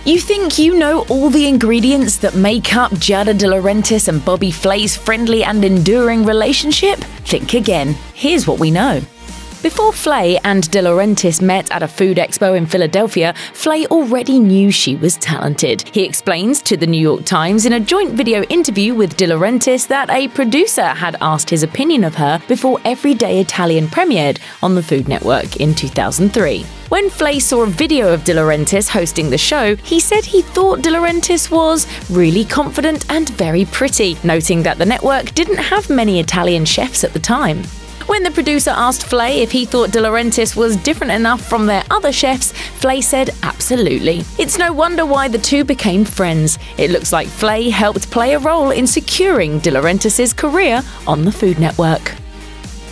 You think you know all the ingredients that make up Giada De Laurentiis and Bobby Flay's friendly and enduring relationship? Think again. Here's what we know. Before Flay and De Laurentiis met at a food expo in Philadelphia, Flay already knew she was talented. He explains to the New York Times in a joint video interview with De Laurentiis that a producer had asked his opinion of her before Everyday Italian premiered on the Food Network in 2003. When Flay saw a video of De Laurentiis hosting the show, he said he thought De Laurentiis was really confident and very pretty, noting that the network didn't have many Italian chefs at the time. When the producer asked Flay if he thought De Laurentiis was different enough from their other chefs, Flay said absolutely. It's no wonder why the two became friends. It looks like Flay helped play a role in securing De Laurentiis' career on the Food Network.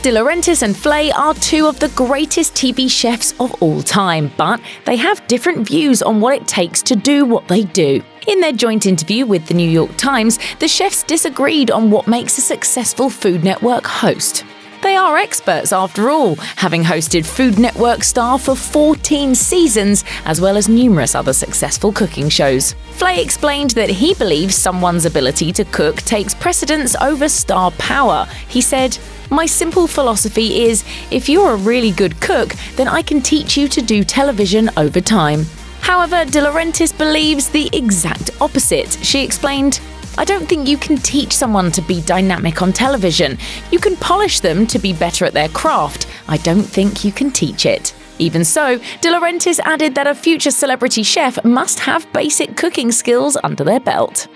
De Laurentiis and Flay are two of the greatest TV chefs of all time, but they have different views on what it takes to do what they do. In their joint interview with the New York Times, the chefs disagreed on what makes a successful Food Network host. They are experts after all, having hosted Food Network star for 14 seasons, as well as numerous other successful cooking shows. Flay explained that he believes someone's ability to cook takes precedence over star power. He said, "My simple philosophy is, if you're a really good cook, then I can teach you to do television over time." However, De Laurentiis believes the exact opposite. She explained, "I don't think you can teach someone to be dynamic on television. You can polish them to be better at their craft. I don't think you can teach it." Even so, De Laurentiis added that a future celebrity chef must have basic cooking skills under their belt.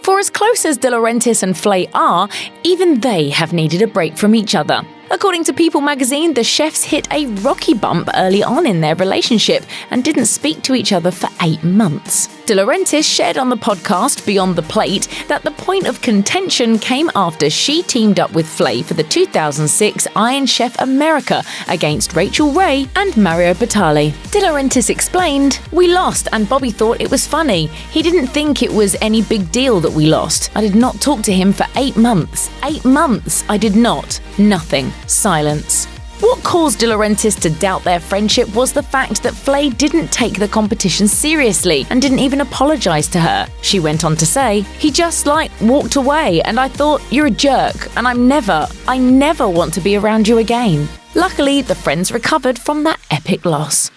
For as close as De Laurentiis and Flay are, even they have needed a break from each other. According to People magazine, the chefs hit a rocky bump early on in their relationship and didn't speak to each other for 8 months. De Laurentiis shared on the podcast Beyond the Plate that the point of contention came after she teamed up with Flay for the 2006 Iron Chef America against Rachel Ray and Mario Batali. De Laurentiis explained, "We lost and Bobby thought it was funny. He didn't think it was any big deal that we lost. I did not talk to him for 8 months. 8 months, I did not. Nothing. Silence." What caused De Laurentiis to doubt their friendship was the fact that Flay didn't take the competition seriously and didn't even apologize to her. She went on to say, "He just walked away and I thought, you're a jerk and I never want to be around you again." Luckily, the friends recovered from that epic loss.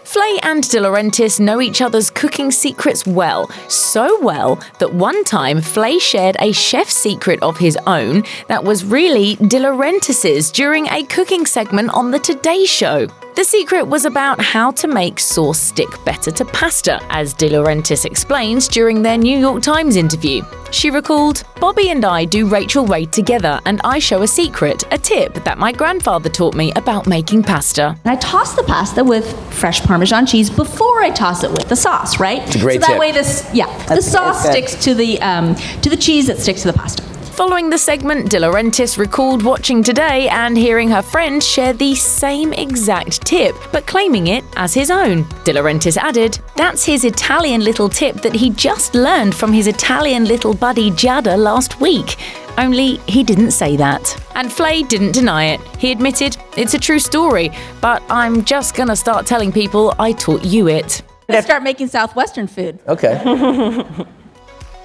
Flay and De Laurentiis know each other's cooking secrets well, so well that one time Flay shared a chef secret of his own that was really De Laurentiis' during a cooking segment on the Today Show. The secret was about how to make sauce stick better to pasta, as De Laurentiis explains during their New York Times interview. She recalled, "Bobby and I do Rachel Ray together and I show a secret, a tip that my grandfather taught me about making pasta. I toss the pasta with fresh Parmesan cheese before I toss it with the sauce, right? It's a great so that tip. way the sauce sticks to the cheese that sticks to the pasta." Following the segment, De Laurentiis recalled watching Today and hearing her friend share the same exact tip, but claiming it as his own. De Laurentiis added, "That's his Italian little tip that he just learned from his Italian little buddy Giada last week. Only he didn't say that." And Flay didn't deny it. He admitted, "It's a true story, but I'm just gonna start telling people I taught you it." Let's start making Southwestern food. Okay.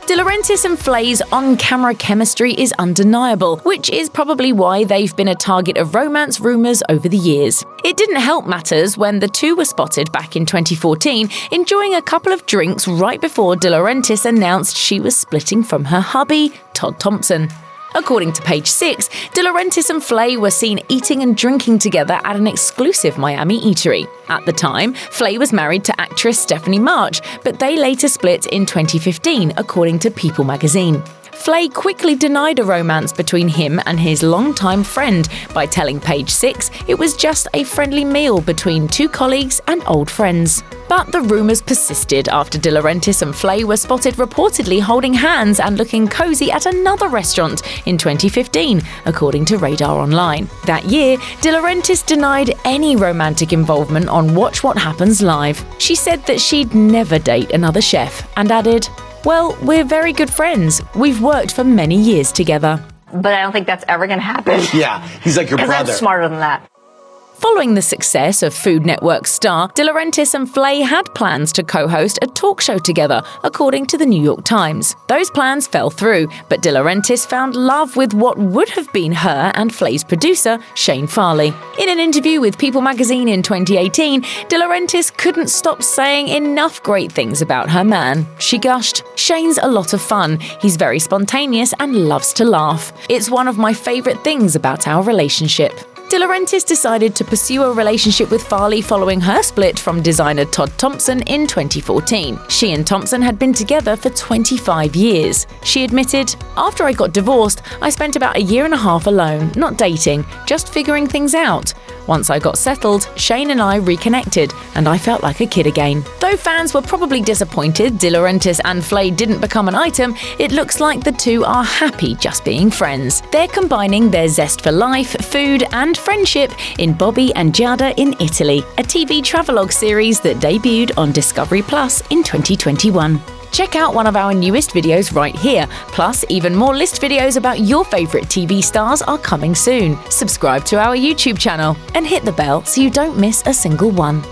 De Laurentiis and Flay's on-camera chemistry is undeniable, which is probably why they've been a target of romance rumours over the years. It didn't help matters when the two were spotted back in 2014 enjoying a couple of drinks right before De Laurentiis announced she was splitting from her hubby, Todd Thompson. According to Page 6, De Laurentiis and Flay were seen eating and drinking together at an exclusive Miami eatery. At the time, Flay was married to actress Stephanie March, but they later split in 2015, according to People magazine. Flay quickly denied a romance between him and his longtime friend by telling Page 6 it was just a friendly meal between two colleagues and old friends. But the rumours persisted after De Laurentiis and Flay were spotted reportedly holding hands and looking cozy at another restaurant in 2015, according to Radar Online. That year, De Laurentiis denied any romantic involvement on Watch What Happens Live. She said that she'd never date another chef and added, "Well, we're very good friends. We've worked for many years together." But I don't think that's ever going to happen. Yeah, he's like your brother. Because I'm smarter than that. Following the success of Food Network star, De Laurentiis and Flay had plans to co-host a talk show together, according to the New York Times. Those plans fell through, but De Laurentiis found love with what would have been her and Flay's producer, Shane Farley. In an interview with People magazine in 2018, De Laurentiis couldn't stop saying enough great things about her man. She gushed, "Shane's a lot of fun. He's very spontaneous and loves to laugh. It's one of my favourite things about our relationship." De Laurentiis decided to pursue a relationship with Farley following her split from designer Todd Thompson in 2014. She and Thompson had been together for 25 years. She admitted, "After I got divorced, I spent about a year and a half alone, not dating, just figuring things out. Once I got settled, Shane and I reconnected, and I felt like a kid again." Though fans were probably disappointed De Laurentiis and Flay didn't become an item, it looks like the two are happy just being friends. They're combining their zest for life, food, and friendship in Bobby and Giada in Italy, a TV travelogue series that debuted on Discovery Plus in 2021. Check out one of our newest videos right here. Plus, even more list videos about your favourite TV stars are coming soon. Subscribe to our YouTube channel and hit the bell so you don't miss a single one.